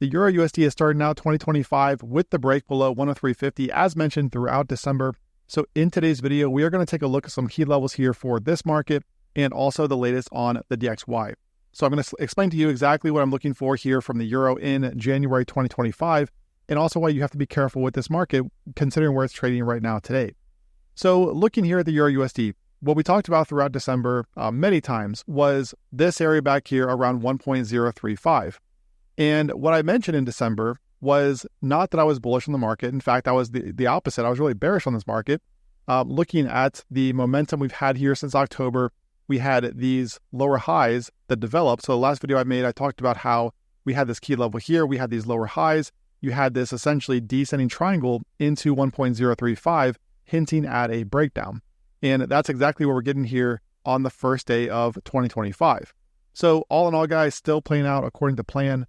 The Euro USD is starting out 2025 with the break below 103.50 as mentioned throughout December. So in today's video, we are going to take a look at some key levels here for this market and also the latest on the DXY. So I'm going to explain to you exactly what I'm looking for here from the Euro in January 2025 and also why you have to be careful with this market considering where it's trading right now today. So looking here at the Euro USD, what we talked about throughout December many times was this area back here around 1.035. And what I mentioned in December was not that I was bullish on the market. In fact, I was the opposite. I was really bearish on this market. Looking at the momentum we've had here since October, we had these lower highs that developed. So the last video I made, I talked about how we had this key level here. We had these lower highs. You had this essentially descending triangle into 1.035, hinting at a breakdown. And that's exactly what we're getting here on the first day of 2025. So all in all, guys, still playing out according to plan.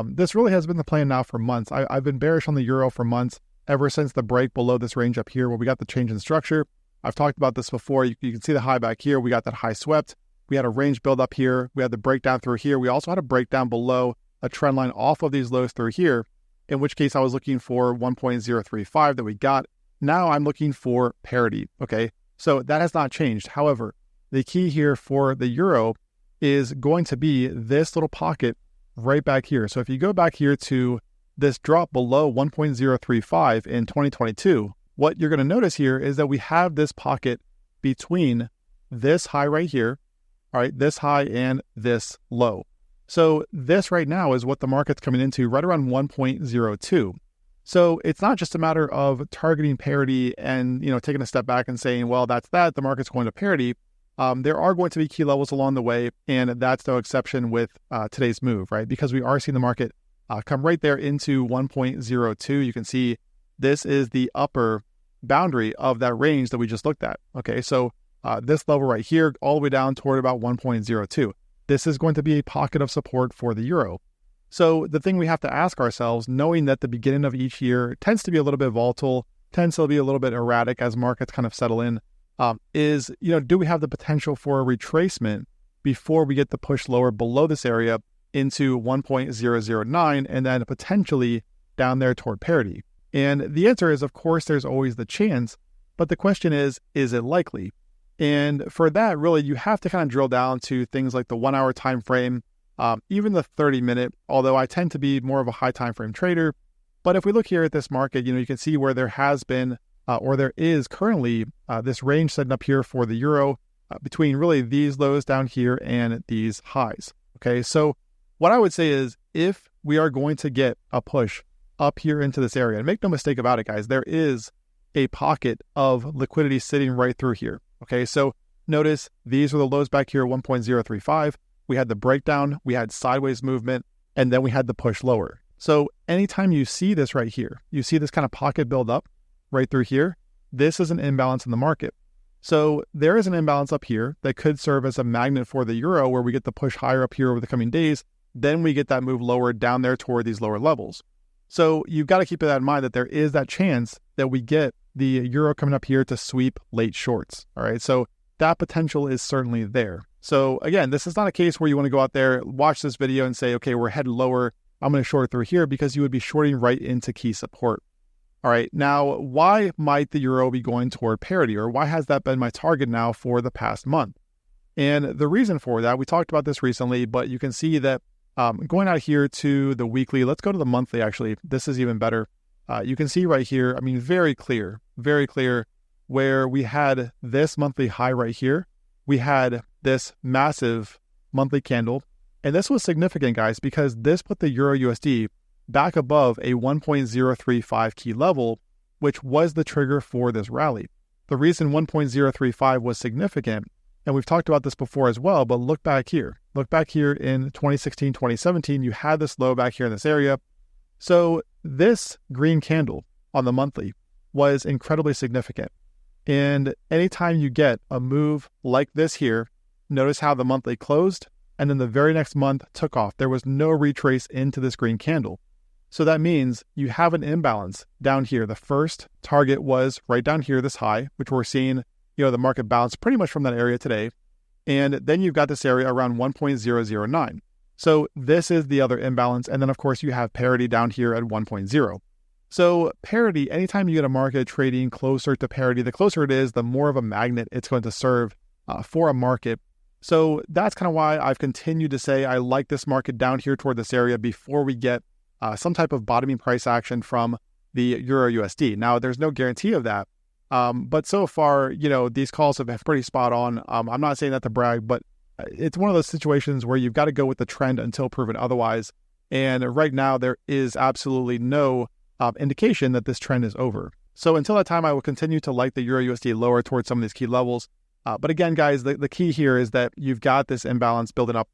This really has been the plan now for months. I've been bearish on the Euro for months, ever since the break below this range up here where we got the change in structure. I've talked about this before. You can see the high back here. We got that high swept. We had a range build up here. We had the breakdown through here. We also had a breakdown below a trend line off of these lows through here, in which case I was looking for 1.035 that we got. Now I'm looking for parity, okay? So that has not changed. However, the key here for the Euro is going to be this little pocket right back here. So if you go back here to this drop below 1.035 in 2022, what you're going to notice here is that we have this pocket between this high right here, all right, this high and this low. So this right now is what the market's coming into right around 1.02. So it's not just a matter of targeting parity and, taking a step back and saying, well, that's that, the market's going to parity. There are going to be key levels along the way, and that's no exception with today's move, right? Because we are seeing the market come right there into 1.02. You can see this is the upper boundary of that range that we just looked at. Okay, so this level right here, all the way down toward about 1.02. This is going to be a pocket of support for the Euro. So the thing we have to ask ourselves, knowing that the beginning of each year tends to be a little bit volatile, tends to be a little bit erratic as markets kind of settle in, is, do we have the potential for a retracement before we get the push lower below this area into 1.009 and then potentially down there toward parity? And the answer is, of course, there's always the chance, but the question is it likely? And for that, really, you have to kind of drill down to things like the 1 hour time frame, even the 30-minute, although I tend to be more of a high time frame trader. But if we look here at this market, you can see where there has been or there is currently this range setting up here for the Euro between really these lows down here and these highs. Okay, so what I would say is if we are going to get a push up here into this area, and make no mistake about it, guys, there is a pocket of liquidity sitting right through here. Okay, so notice these are the lows back here, 1.035. We had the breakdown, we had sideways movement, and then we had the push lower. So anytime you see this right here, you see this kind of pocket build up right through here, this is an imbalance in the market. So there is an imbalance up here that could serve as a magnet for the Euro where we get the push higher up here over the coming days. Then we get that move lower down there toward these lower levels. So you've got to keep that in mind that there is that chance that we get the Euro coming up here to sweep late shorts. All right. So that potential is certainly there. So again, this is not a case where you want to go out there, watch this video and say, okay, we're headed lower, I'm going to short it through here, because you would be shorting right into key support. All right, now, why might the Euro be going toward parity, or why has that been my target now for the past month? And the reason for that, we talked about this recently, but you can see that going out here to the weekly, let's go to the monthly, actually. This is even better. You can see right here, very clear, where we had this monthly high right here. We had this massive monthly candle, and this was significant, guys, because this put the Euro USD back above a 1.035 key level, which was the trigger for this rally. The reason 1.035 was significant, and we've talked about this before as well, but look back here. Look back here in 2016, 2017, you had this low back here in this area. So this green candle on the monthly was incredibly significant. And anytime you get a move like this here, notice how the monthly closed, and then the very next month took off. There was no retrace into this green candle. So that means you have an imbalance down here. The first target was right down here, this high, which we're seeing, the market bounce pretty much from that area today. And then you've got this area around 1.009. So this is the other imbalance. And then of course you have parity down here at 1.0. So parity, anytime you get a market trading closer to parity, the closer it is, the more of a magnet it's going to serve for a market. So that's kind of why I've continued to say I like this market down here toward this area before we get some type of bottoming price action from the EURUSD. Now, there's no guarantee of that. But so far, these calls have been pretty spot on. I'm not saying that to brag, but it's one of those situations where you've got to go with the trend until proven otherwise. And right now, there is absolutely no indication that this trend is over. So until that time, I will continue to like the EURUSD lower towards some of these key levels. But again, guys, the key here is that you've got this imbalance building up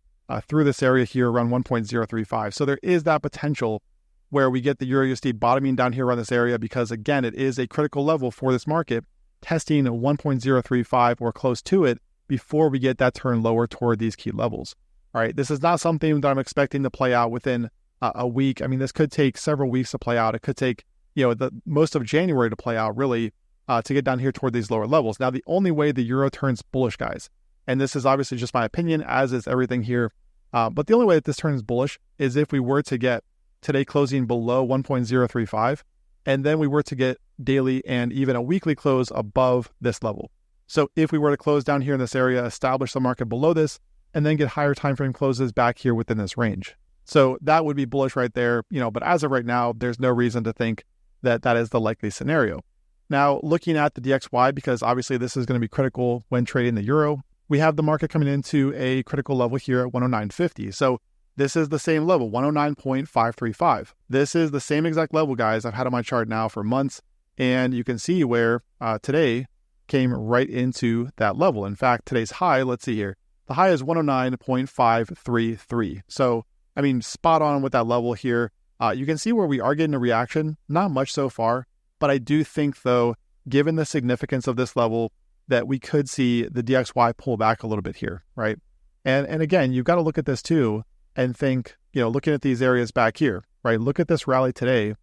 through this area here around 1.035. So there is that potential where we get the EURUSD bottoming down here around this area because, again, it is a critical level for this market, testing 1.035 or close to it before we get that turn lower toward these key levels. All right, this is not something that I'm expecting to play out within a week. I mean, this could take several weeks to play out. It could take, the most of January to play out, really, to get down here toward these lower levels. Now, the only way the euro turns bullish, guys, and this is obviously just my opinion, as is everything here, but the only way that this turns bullish is if we were to get today closing below 1.035, and then we were to get daily and even a weekly close above this level. So if we were to close down here in this area, establish the market below this, and then get higher time frame closes back here within this range. So that would be bullish right there, but as of right now, there's no reason to think that that is the likely scenario. Now, looking at the DXY, because obviously this is going to be critical when trading the euro, we have the market coming into a critical level here at 109.50. So this is the same level, 109.535. This is the same exact level, guys, I've had on my chart now for months. And you can see where today came right into that level. In fact, today's high, let's see here. The high is 109.533. So, I mean, spot on with that level here. You can see where we are getting a reaction. Not much so far. But I do think, though, given the significance of this level, that we could see the DXY pull back a little bit here, right? And again, you've got to look at this too and think, looking at these areas back here, right? Look at this rally today,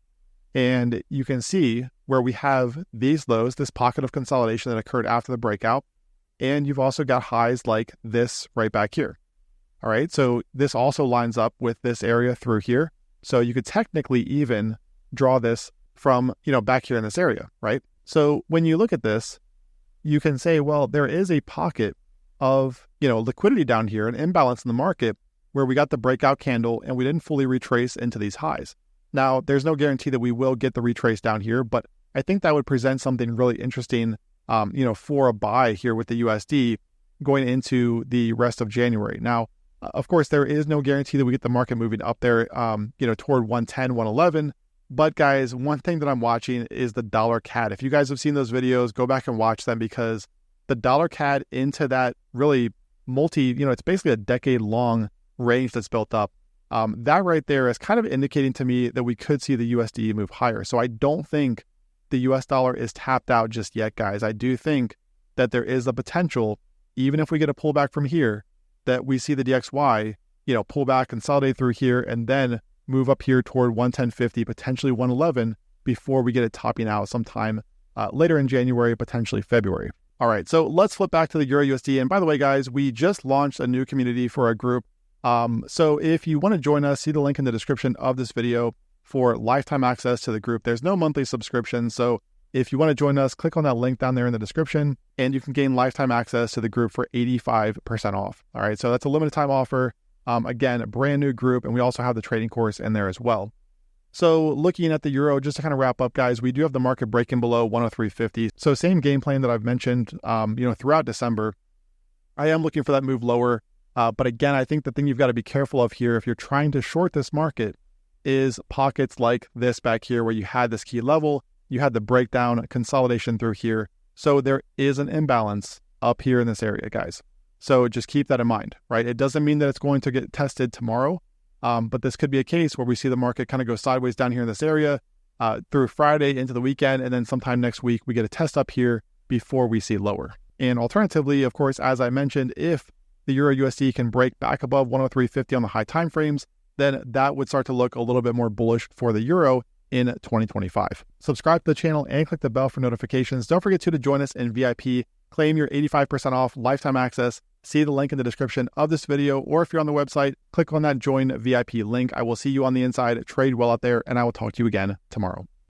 and you can see where we have these lows, this pocket of consolidation that occurred after the breakout, and you've also got highs like this right back here. All right, so this also lines up with this area through here. So you could technically even draw this from, back here in this area, right? So when you look at this, you can say, well, there is a pocket of, liquidity down here, an imbalance in the market where we got the breakout candle and we didn't fully retrace into these highs. Now, there's no guarantee that we will get the retrace down here, but I think that would present something really interesting, for a buy here with the USD going into the rest of January. Now, of course, there is no guarantee that we get the market moving up there, toward 110, 111. But guys, one thing that I'm watching is the dollar CAD. If you guys have seen those videos, go back and watch them, because the dollar CAD into that really it's basically a decade-long range that's built up. That right there is kind of indicating to me that we could see the USD move higher. So I don't think the US dollar is tapped out just yet, guys. I do think that there is a potential, even if we get a pullback from here, that we see the DXY, pull back, consolidate through here, and then move up here toward 110.50, potentially 111, before we get it topping out sometime later in January, potentially February. All right, so let's flip back to the EURUSD. And by the way, guys, we just launched a new community for our group. So if you want to join us, see the link in the description of this video for lifetime access to the group. There's no monthly subscription. So if you want to join us, click on that link down there in the description, and you can gain lifetime access to the group for 85% off. All right, so that's a limited time offer. Again, a brand new group, and we also have the trading course in there as well. So looking at the euro, just to kind of wrap up, guys, we do have the market breaking below 103.50. So same game plan that I've mentioned, throughout December. I am looking for that move lower. But again, I think the thing you've got to be careful of here, if you're trying to short this market, is pockets like this back here where you had this key level, you had the breakdown, consolidation through here. So there is an imbalance up here in this area, guys. So just keep that in mind, right? It doesn't mean that it's going to get tested tomorrow, but this could be a case where we see the market kind of go sideways down here in this area through Friday into the weekend, and then sometime next week we get a test up here before we see lower. And alternatively, of course, as I mentioned, if the EURUSD can break back above 103.50 on the high time frames, then that would start to look a little bit more bullish for the euro in 2025. Subscribe to the channel and click the bell for notifications. Don't forget to join us in VIP. Claim your 85% off lifetime access. see the link in the description of this video, or if you're on the website, click on that join VIP link. I will see you on the inside. Trade well out there, and I will talk to you again tomorrow.